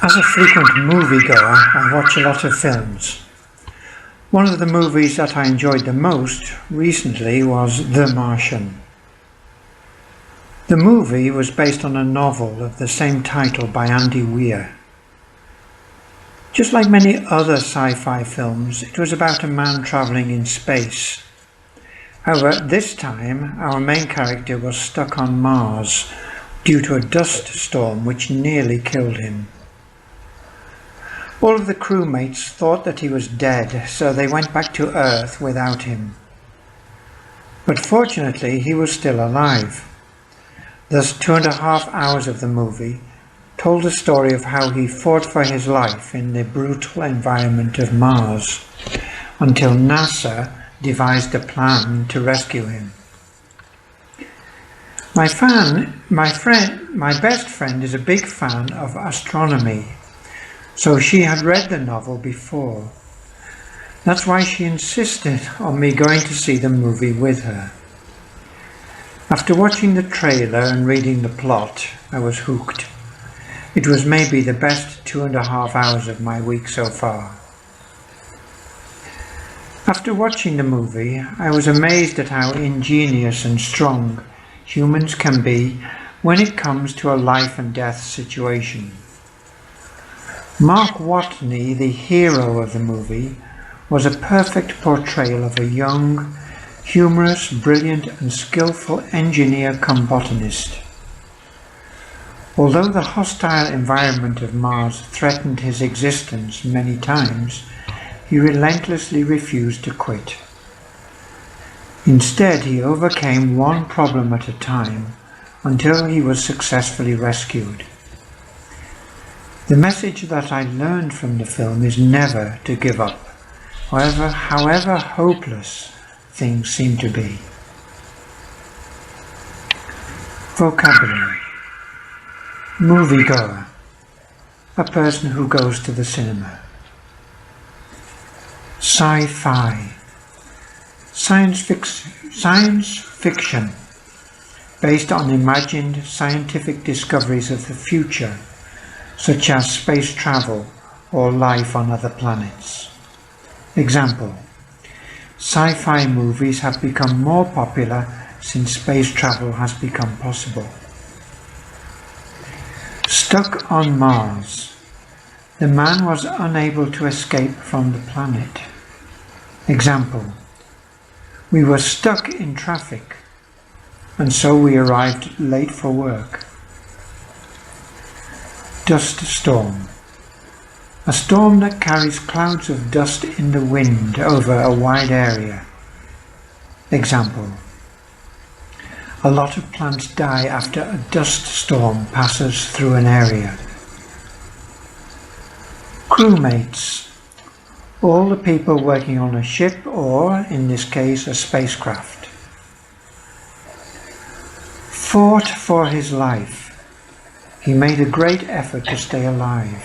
As a frequent moviegoer, I watch a lot of films. One of the movies that I enjoyed the most recently was The Martian. The movie was based on a novel of the same title by Andy Weir. Just like many other sci-fi films, it was about a man travelling in space. However, this time our main character was stuck on Mars due to a dust storm which nearly killed him. All of the crewmates thought that he was dead, so they went back to Earth without him. But fortunately, he was still alive. Thus, 2.5 hours of the movie told the story of how he fought for his life in the brutal environment of Mars, until NASA devised a plan to rescue him. My best friend is a big fan of astronomy, so she had read the novel before. That's why she insisted on me going to see the movie with her. After watching the trailer and reading the plot, I was hooked. It was maybe the best 2.5 hours of my week so far. After watching the movie, I was amazed at how ingenious and strong humans can be when it comes to a life and death situation. Mark Watney, the hero of the movie, was a perfect portrayal of a young, humorous, brilliant and skillful engineer-cum-botanist. Although the hostile environment of Mars threatened his existence many times, he relentlessly refused to quit. Instead, he overcame one problem at a time until he was successfully rescued. The message that I learned from the film is never to give up, however hopeless things seem to be. Vocabulary: moviegoer, a person who goes to the cinema. Sci-fi, science fiction, based on imagined scientific discoveries of the future, such as space travel or life on other planets. Example: sci-fi movies have become more popular since space travel has become possible. Stuck on Mars. The man was unable to escape from the planet. Example: we were stuck in traffic, and so we arrived late for work. Dust storm. A storm that carries clouds of dust in the wind over a wide area. Example: a lot of plants die after a dust storm passes through an area. Crewmates. All the people working on a ship or, in this case, a spacecraft. Fought for his life. He made a great effort to stay alive.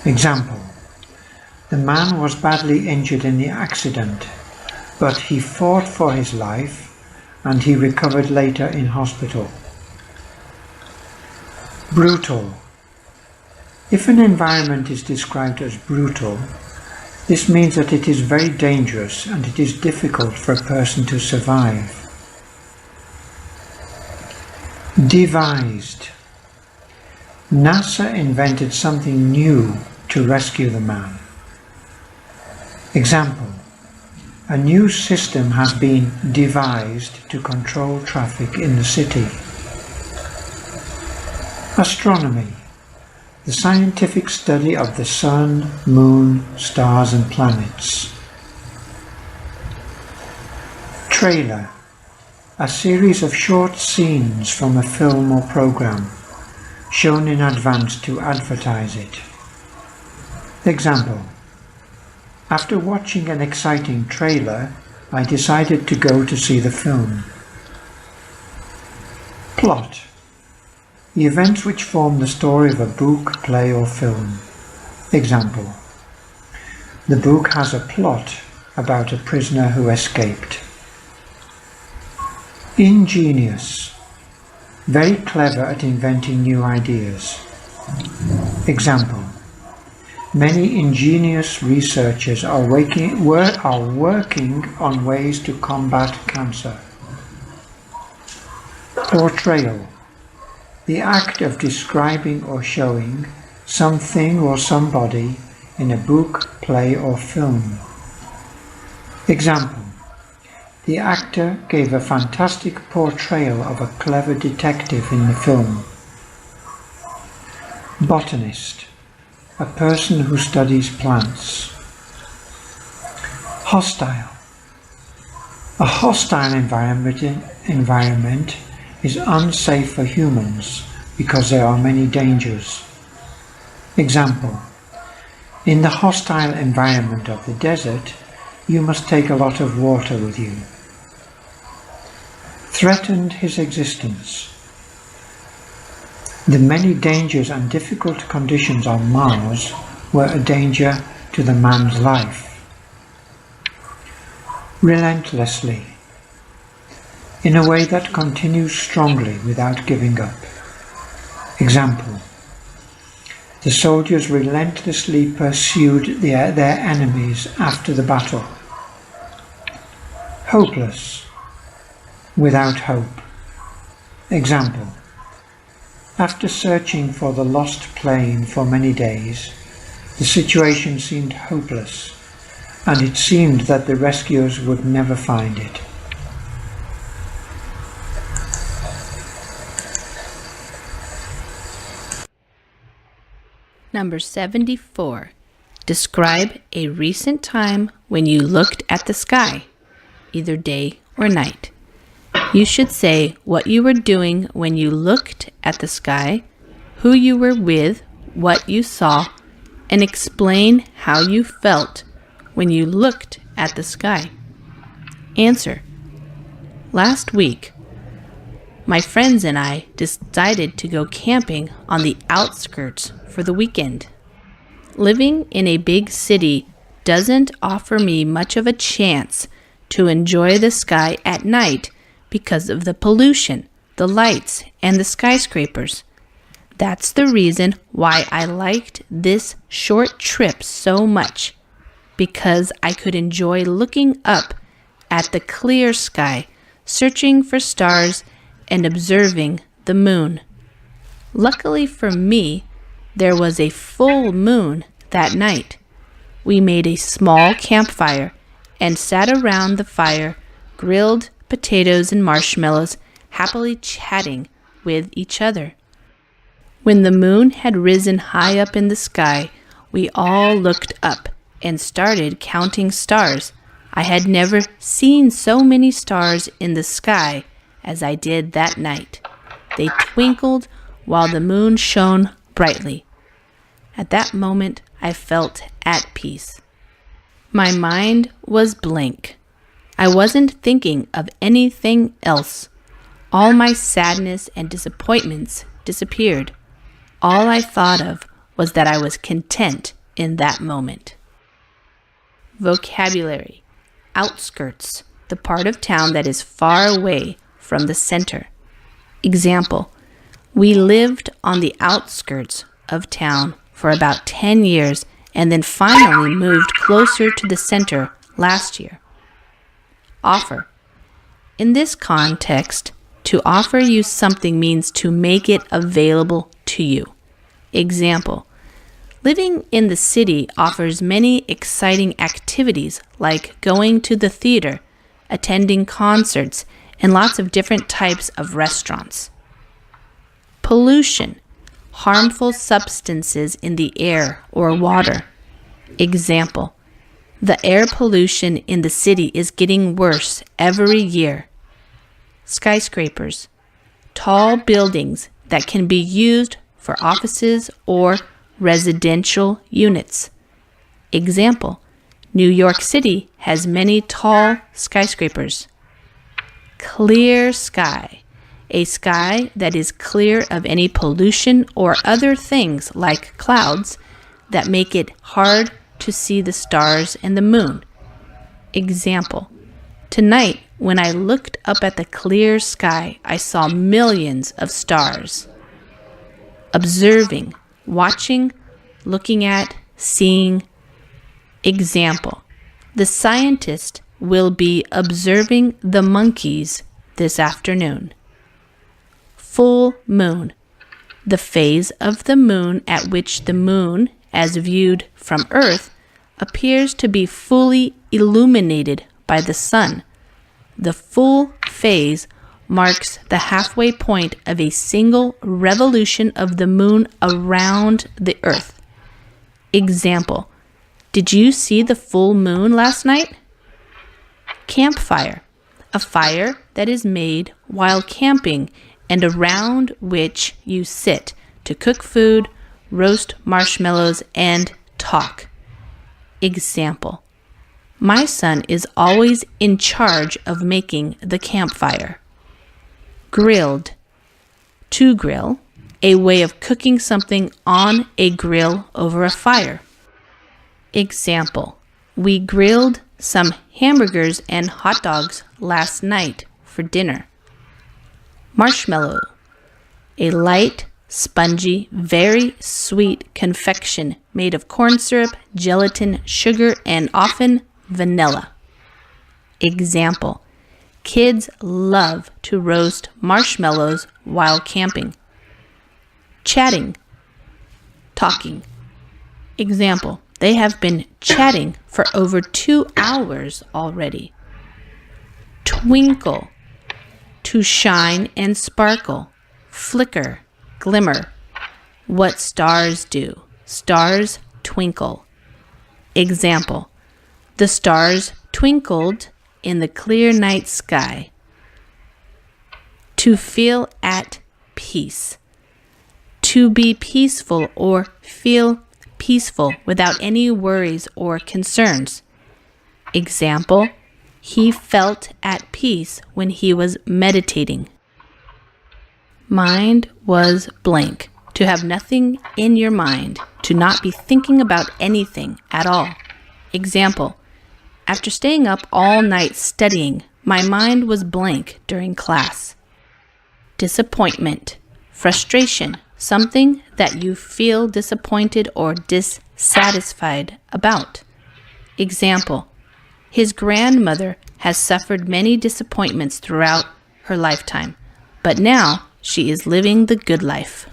Example: the man was badly injured in the accident, but he fought for his life and he recovered later in hospital. Brutal. If an environment is described as brutal, this means that it is very dangerous and it is difficult for a person to survive. Devised. NASA invented something new to rescue the man. Example: a new system has been devised to control traffic in the city. Astronomy. The scientific study of the sun, moon, stars and planets. Trailer. A series of short scenes from a film or program, shown in advance to advertise it. Example: after watching an exciting trailer, I decided to go to see the film. Plot. The events which form the story of a book, play or film. Example: the book has a plot about a prisoner who escaped. Ingenious. Very clever at inventing new ideas. Example: many ingenious researchers are working on ways to combat cancer. Portrayal: the act of describing or showing something or somebody in a book, play or film. Example: the actor gave a fantastic portrayal of a clever detective in the film. Botanist: a person who studies plants. Hostile: a hostile environment is unsafe for humans because there are many dangers. Example: in the hostile environment of the desert, you must take a lot of water with you. Threatened his existence: the many dangers and difficult conditions on Mars were a danger to the man's life. Relentlessly: in a way that continues strongly without giving up. Example: the soldiers relentlessly pursued their enemies after the battle. Hopeless: without hope. Example: after searching for the lost plane for many days, the situation seemed hopeless, and it seemed that the rescuers would never find it. Number 74. Describe a recent time when you looked at the sky, either day or night. You should say what you were doing when you looked at the sky, who you were with, what you saw, and explain how you felt when you looked at the sky. Answer: last week, my friends and I decided to go camping on the outskirts for the weekend. Living in a big city doesn't offer me much of a chance to enjoy the sky at night because of the pollution, the lights, and the skyscrapers. That's the reason why I liked this short trip so much, because I could enjoy looking up at the clear sky, searching for stars, and observing the moon. Luckily for me, there was a full moon that night. We made a small campfire and sat around the fire, grilled potatoes and marshmallows, happily chatting with each other. When the moon had risen high up in the sky, we all looked up and started counting stars. I had never seen so many stars in the sky as I did that night. They twinkled while the moon shone brightly. At that moment, I felt at peace. My mind was blank. I wasn't thinking of anything else. All my sadness and disappointments disappeared. All I thought of was that I was content in that moment. Vocabulary: outskirts, the part of town that is far away from the center. Example: we lived on the outskirts of town for about 10 years and then finally moved closer to the center last year. Offer: in this context, to offer you something means to make it available to you. Example: living in the city offers many exciting activities like going to the theater, attending concerts, and lots of different types of restaurants. Pollution: harmful substances in the air or water. Example: the air pollution in the city is getting worse every year. Skyscrapers: tall buildings that can be used for offices or residential units. Example: New York City has many tall skyscrapers. Clear sky: a sky that is clear of any pollution or other things like clouds that make it hard to see the stars and the moon. Example: tonight, when I looked up at the clear sky, I saw millions of stars. Observing: watching, looking at, seeing. Example, the scientist will be observing the monkeys this afternoon. Full moon, the phase of the moon at which the moon, as viewed from Earth, appears to be fully illuminated by the sun. The full phase marks the halfway point of a single revolution of the moon around the Earth. Example, did you see the full moon last night? Campfire, a fire that is made while camping and around which you sit to cook food, roast marshmallows, and talk. Example, my son is always in charge of making the campfire. Grilled, to grill, a way of cooking something on a grill over a fire. Example, we grilled some hamburgers and hot dogs last night for dinner. Marshmallow, a light, spongy, very sweet confection made of corn syrup, gelatin, sugar, and often vanilla. Example, kids love to roast marshmallows while camping. Chatting, talking. Example, they have been chatting for over 2 hours already. Twinkle, to shine and sparkle. Flicker, glimmer. What stars do. Stars twinkle. Example, the stars twinkled in the clear night sky. To feel at peace. To be peaceful or feel peaceful without any worries or concerns. Example, he felt at peace when he was meditating. Mind was blank, to have nothing in your mind, to not be thinking about anything at all. Example, after staying up all night studying, my mind was blank during class. Disappointment, frustration, something that you feel disappointed or dissatisfied about. Example, his grandmother has suffered many disappointments throughout her lifetime, but now she is living the good life.